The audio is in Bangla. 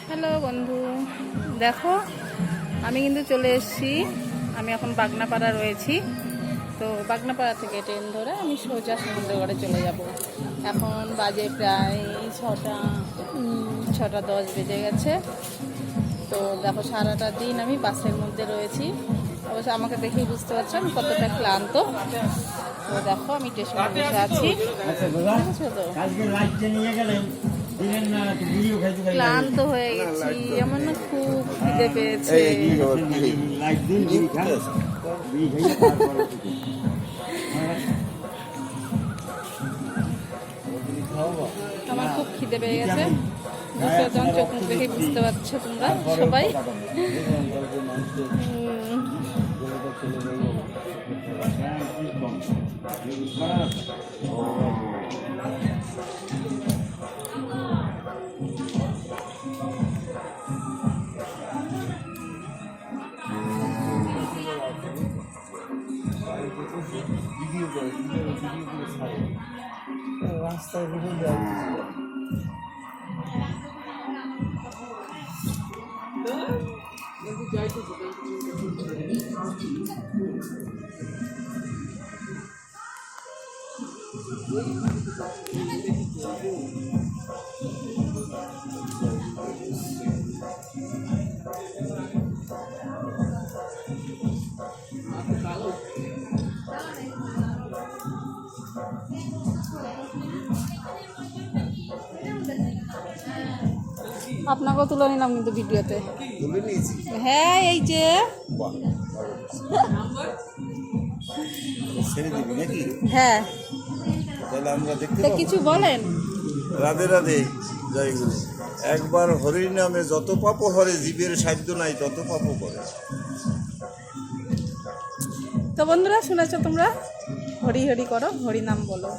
হ্যালো বন্ধু, দেখো আমি কিন্তু চলে এসেছি। আমি এখন বাগনাপাড়া রয়েছি। তো বাগনাপাড়া থেকে ট্রেন ধরে আমি সোজা সমুদ্রগড়ে চলে যাব। এখন বাজে প্রায় 6টা 10 বেজে গেছে। তো দেখো সারাটা দিন আমি বাসের মধ্যে রয়েছি। অবশ্য আমাকে দেখেই বুঝতে পারছো আমি কতটা ক্লান্ত। তো দেখো আমি স্টেশনে বসে আছি। ক্লান্ত হয়ে গেছি, এমন না খুব খিদে পেয়েছে। আমার খুব খিদে পেয়ে গেছে। যখন চোখ মুখ দেখে বুঝতে পারছো তোমরা সবাই। রাস্তায় আপনাকেও তুলে নিলাম কিন্তু ভিডিওতে। হ্যাঁ এই যে হ্যাঁ, তা কিছু বলেন। রাধে রাধে, জয় গুরু। একবার হরির নামে যত পাপ হরে, জীবের সাধ্য নাই তত পাপ করে। তো বন্ধুরা শুনেছো তোমরা, হরি হরি করো, হরি নাম বলো।